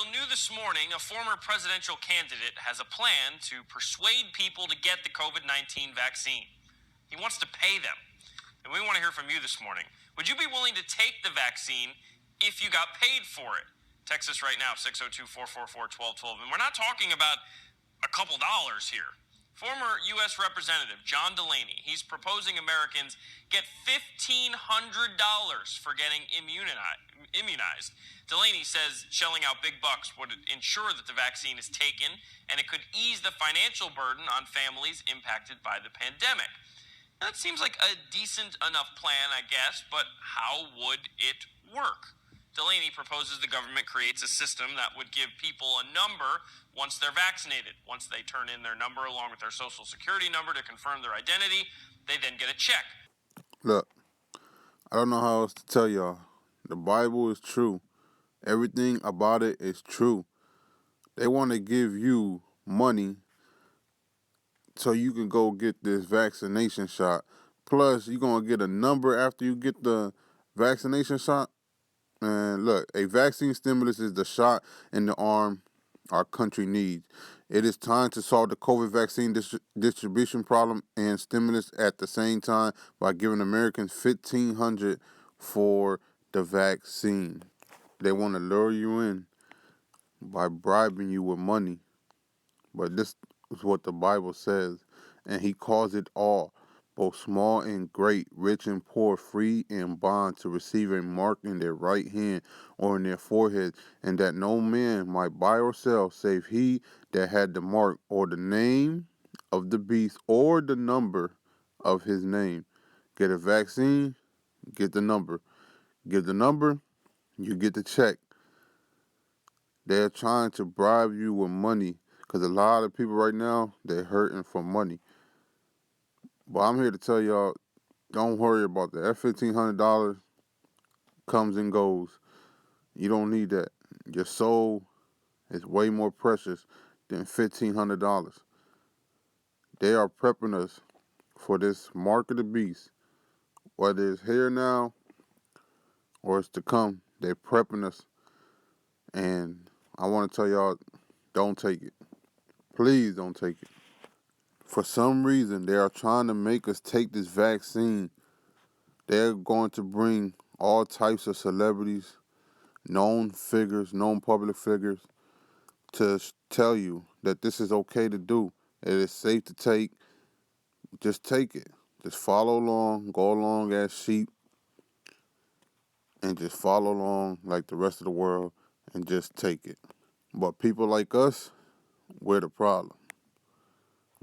New this morning, a former presidential candidate has a plan to persuade people to get the COVID-19 vaccine. He wants to pay them. And we want to hear from you this morning. Would you be willing to take the vaccine if you got paid for it? Text us right now, 602-444-1212. And we're not talking about a couple dollars here. Former U.S. Representative John Delaney, he's proposing Americans get $1,500 for getting immunized. Delaney says shelling out big bucks would ensure that the vaccine is taken, and it could ease the financial burden on families impacted by the pandemic. That seems like a decent enough plan, I guess, but how would it work? Delaney proposes the government creates a system that would give people a number once they're vaccinated. Once they turn in their number along with their social security number to confirm their identity, they then get a check. Look, I don't know how else to tell y'all. The Bible is true. Everything about it is true. They want to give you money so you can go get this vaccination shot. Plus, you're going to get a number after you get the vaccination shot. And look, a vaccine stimulus is the shot in the arm our country needs. It is time to solve the COVID vaccine distribution problem and stimulus at the same time by giving Americans $1,500 for the vaccine. They want to lure you in by bribing you with money. But this is what the Bible says. And he calls it all, both small and great, rich and poor, free and bond, to receive a mark in their right hand or in their forehead, and that no man might buy or sell save he that had the mark or the name of the beast or the number of his name. Get a vaccine, get the number. Give the number, you get the check. They're trying to bribe you with money because a lot of people right now, they're hurting for money. But I'm here to tell y'all, don't worry about that. That $1,500 comes and goes. You don't need that. Your soul is way more precious than $1,500. They are prepping us for this mark of the beast. Whether it's here now or it's to come, they're prepping us. And I want to tell y'all, don't take it. Please don't take it. For some reason, they are trying to make us take this vaccine. They're going to bring all types of celebrities, known figures, known public figures, to tell you that this is okay to do. It is safe to take. Just take it. Just follow along, go along as sheep, and just follow along like the rest of the world and just take it. But people like us, we're the problem.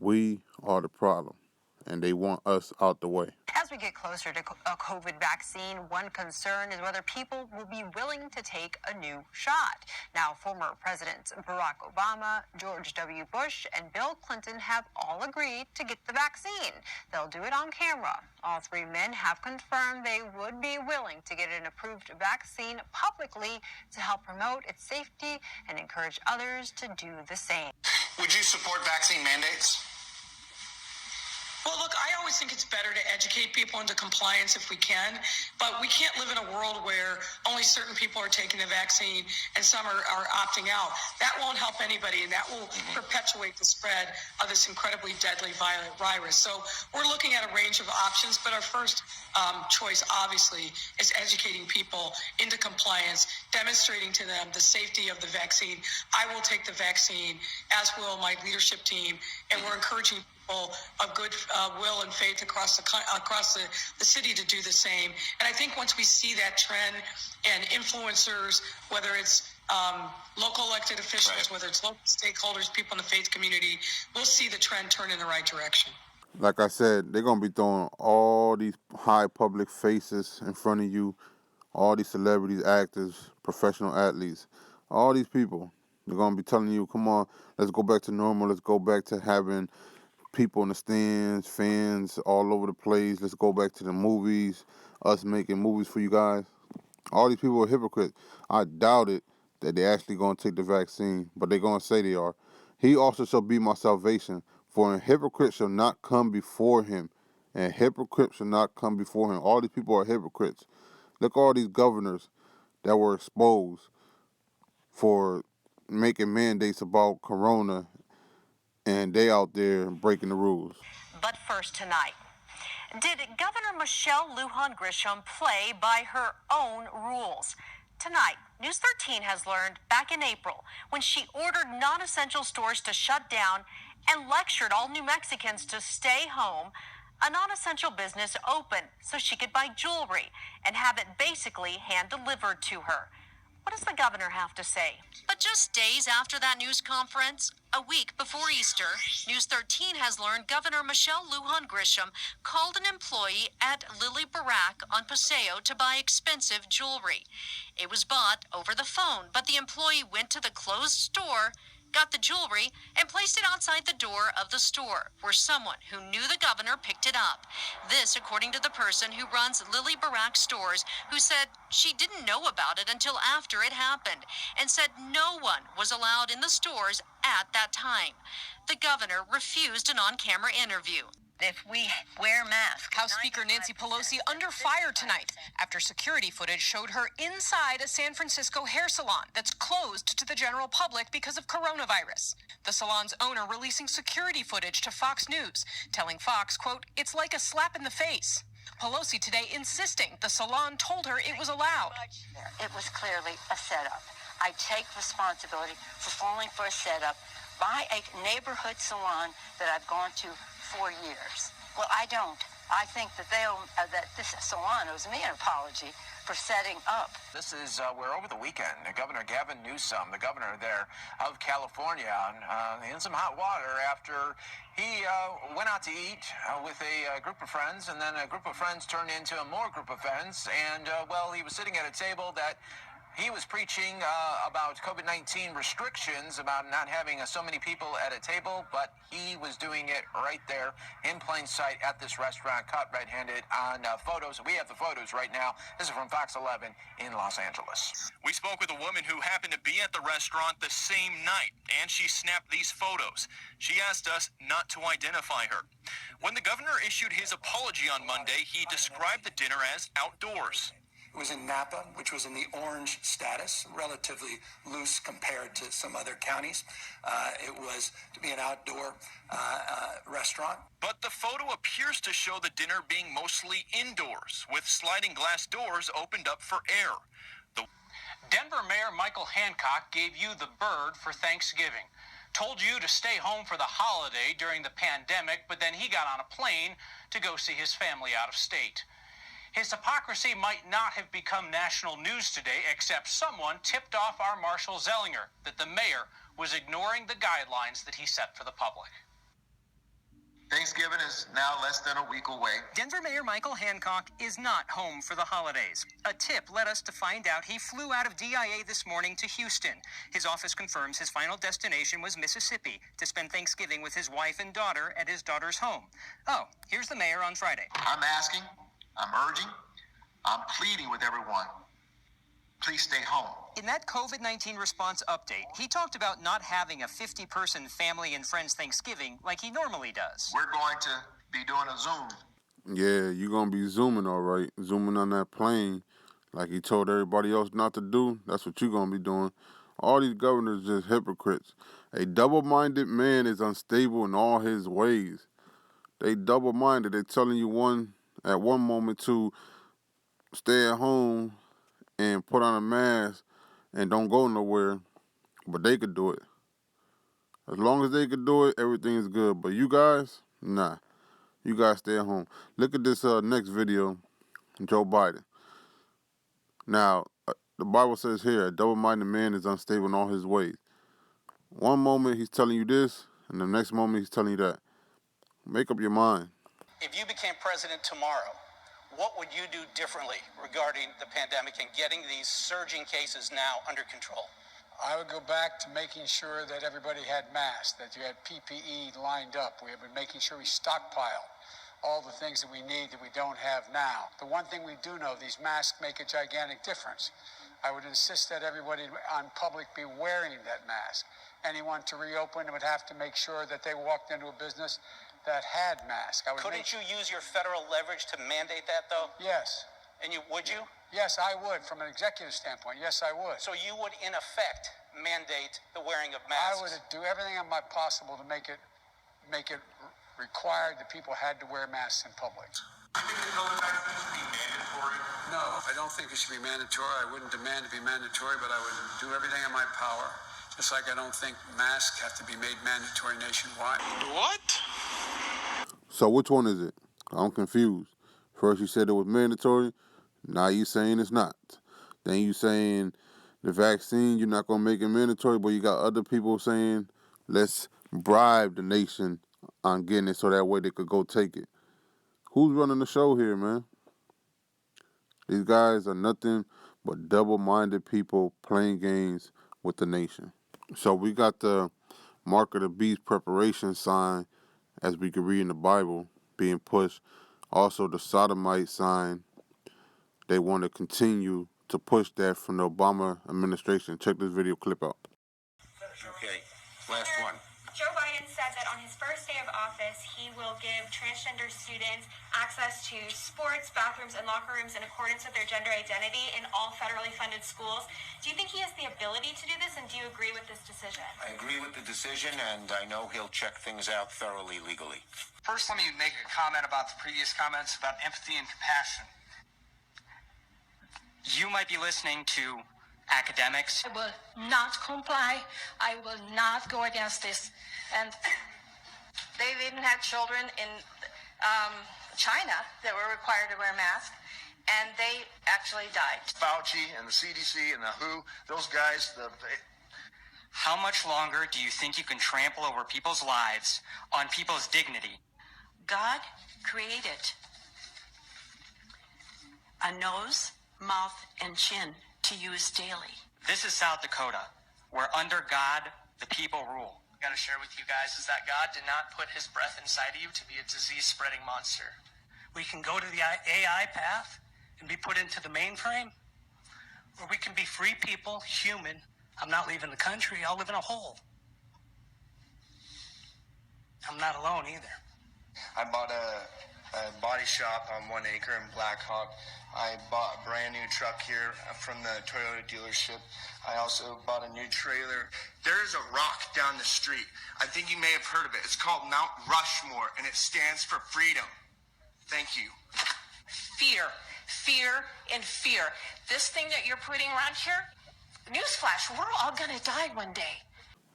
We are the problem, and they want us out the way. As we get closer to a COVID vaccine, one concern is whether people will be willing to take a new shot. Now, former Presidents Barack Obama, George W. Bush, and Bill Clinton have all agreed to get the vaccine. They'll do it on camera. All three men have confirmed they would be willing to get an approved vaccine publicly to help promote its safety and encourage others to do the same. Would you support vaccine mandates? Well, look, I always think it's better to educate people into compliance if we can, but we can't live in a world where only certain people are taking the vaccine and some are opting out. That won't help anybody, and that will perpetuate the spread of this incredibly deadly violent virus. So we're looking at a range of options, but our first choice, obviously, is educating people into compliance, demonstrating to them the safety of the vaccine. I will take the vaccine, as will my leadership team, and we're encouraging of good will and faith across the city to do the same. And I think once we see that trend, and influencers, whether it's local elected officials, right, whether it's local stakeholders, people in the faith community, we'll see the trend turn in the right direction. Like I said, they're going to be throwing all these high public faces in front of you, all these celebrities, actors, professional athletes, all these people. They're going to be telling you, come on, let's go back to normal. Let's go back to having people in the stands, fans all over the place. Let's go back to the movies, us making movies for you guys. All these people are hypocrites. I doubt it that they're actually going to take the vaccine, but they're going to say they are. He also shall be my salvation, for a hypocrite shall not come before him. And hypocrite shall not come before him. All these people are hypocrites. Look at all these governors that were exposed for making mandates about Corona, and they out there breaking the rules. But first tonight, did Governor Michelle Lujan Grisham play by her own rules? Tonight, News 13 has learned back in April when she ordered non-essential stores to shut down and lectured all New Mexicans to stay home, a non-essential business opened so she could buy jewelry and have it basically hand-delivered to her. What does the governor have to say? But just days after that news conference, a week before Easter, News 13 has learned Governor Michelle Lujan Grisham called an employee at Lily Barack on Paseo to buy expensive jewelry. It was bought over the phone, but the employee went to the closed store, got the jewelry, and placed it outside the door of the store, where someone who knew the governor picked it up. This, according to the person who runs Lily Barack stores, who said she didn't know about it until after it happened, and said no one was allowed in the stores at that time. The governor refused an on-camera interview. If we wear masks. House Speaker Nancy Pelosi under fire tonight after security footage showed her inside a San Francisco hair salon that's closed to the general public because of coronavirus. The salon's owner releasing security footage to Fox News, telling Fox, quote, "It's like a slap in the face." Pelosi today insisting the salon told her it was allowed. It was clearly a setup. I take responsibility for falling for a setup by a neighborhood salon that I've gone to for years. Well, I don't. I think that that this salon owes me an apology for setting up. This is where over the weekend, Governor Gavin Newsom, the governor there of California, in some hot water after he went out to eat with a group of friends, and then a group of friends turned into a more group of friends, and well, he was sitting at a table that he was preaching about COVID-19 restrictions, about not having so many people at a table, but he was doing it right there in plain sight at this restaurant, caught red-handed on photos. We have the photos right now. This is from Fox 11 in Los Angeles. We spoke with a woman who happened to be at the restaurant the same night, and she snapped these photos. She asked us not to identify her. When the governor issued his apology on Monday, he described the dinner as outdoors. It was in Napa, which was in the orange status, relatively loose compared to some other counties. It was to be an outdoor restaurant. But the photo appears to show the dinner being mostly indoors, with sliding glass doors opened up for air. Denver Mayor Michael Hancock gave you the bird for Thanksgiving. Told you to stay home for the holiday during the pandemic, but then he got on a plane to go see his family out of state. His hypocrisy might not have become national news today, except someone tipped off our Marshall Zellinger that the mayor was ignoring the guidelines that he set for the public. Thanksgiving is now less than a week away. Denver Mayor Michael Hancock is not home for the holidays. A tip led us to find out he flew out of DIA this morning to Houston. His office confirms his final destination was Mississippi to spend Thanksgiving with his wife and daughter at his daughter's home. Oh, here's the mayor on Friday. I'm asking, I'm urging, I'm pleading with everyone. Please stay home. In that COVID-19 response update, he talked about not having a 50-person family and friends Thanksgiving like he normally does. We're going to be doing a Zoom. Yeah, you're going to be Zooming, all right. Zooming on that plane like he told everybody else not to do. That's what you're going to be doing. All these governors just hypocrites. A double-minded man is unstable in all his ways. They double-minded. They're telling you at one moment to stay at home and put on a mask and don't go nowhere, but they could do it. As long as they could do it, everything is good. But you guys, nah. You guys stay at home. Look at this next video, Joe Biden. Now, the Bible says here, a double-minded man is unstable in all his ways. One moment he's telling you this, and the next moment he's telling you that. Make up your mind. If you became president tomorrow, what would you do differently regarding the pandemic and getting these surging cases now under control? I would go back to making sure that everybody had masks, that you had PPE lined up. We have been making sure we stockpile all the things that we need that we don't have now. The one thing we do know, these masks make a gigantic difference. I would insist that everybody on public be wearing that mask. Anyone to reopen would have to make sure that they walked into a business that had masks. Couldn't you use your federal leverage to mandate that, though? Yes. And would you? Yes, I would. From an executive standpoint, yes, I would. So you would, in effect, mandate the wearing of I masks? would do everything on my possible to make it required that people had to wear masks in public. Do you think the COVID vaccine should be mandatory? No, I don't think it should be mandatory. I wouldn't demand to be mandatory, but I would do everything in my power. Just like I don't think masks have to be made mandatory nationwide. What? So which one is it? I'm confused. First you said it was mandatory, now you saying it's not. Then you saying the vaccine, you're not going to make it mandatory, but you got other people saying, let's bribe the nation on getting it so that way they could go take it. Who's running the show here, man? These guys are nothing but double-minded people playing games with the nation. So we got the mark of the beast preparation sign, as we can read in the Bible, being pushed. Also the sodomite sign. They want to continue to push that from the Obama administration. Check this video clip out. Okay, last one. Joe Biden said that on his first day of office, he will give transgender students access to sports, bathrooms, and locker rooms in accordance with their gender identity in all federally funded schools. Do you think he has the ability to do this, and do you agree with this decision? I agree with the decision, and I know he'll check things out thoroughly legally. First, let me make a comment about the previous comments about empathy and compassion. You might be listening to academics. I will not comply. I will not go against this. And they've even had children in China that were required to wear masks, and they actually died. Fauci and the CDC and the WHO, those guys, How much longer do you think you can trample over people's lives, on people's dignity? God created a nose, mouth, and chin to use daily. This is South Dakota, where under God, the people rule. I got to share with you guys is that God did not put his breath inside of you to be a disease-spreading monster. We can go to the AI path and be put into the mainframe, or we can be free people, human. I'm not leaving the country. I'll live in a hole. I'm not alone either. I bought a body shop on 1 acre in Black Hawk. I bought a brand new truck here from the Toyota dealership. I also bought a new trailer. There's a rock down the street. I think you may have heard of it. It's called Mount Rushmore, and it stands for freedom. Thank you. Fear, fear, and fear. This thing that you're putting around here, newsflash, we're all going to die one day.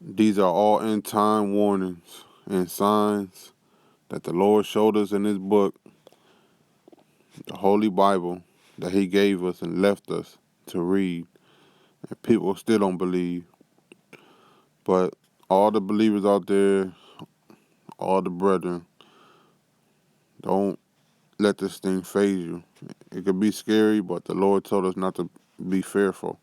These are all end time warnings and signs that the Lord showed us in his book, the Holy Bible, that he gave us and left us to read. And people still don't believe. But all the believers out there, all the brethren, don't let this thing faze you. It could be scary, but the Lord told us not to be fearful.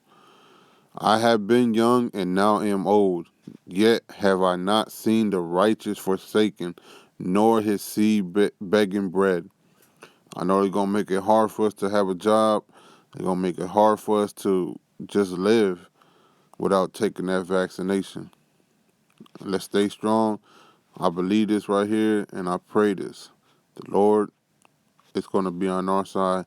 I have been young and now am old, yet have I not seen the righteous forsaken, nor his seed begging bread. I know they're going to make it hard for us to have a job. They're going to make it hard for us to just live without taking that vaccination. Let's stay strong. I believe this right here, and I pray this. The Lord is going to be on our side,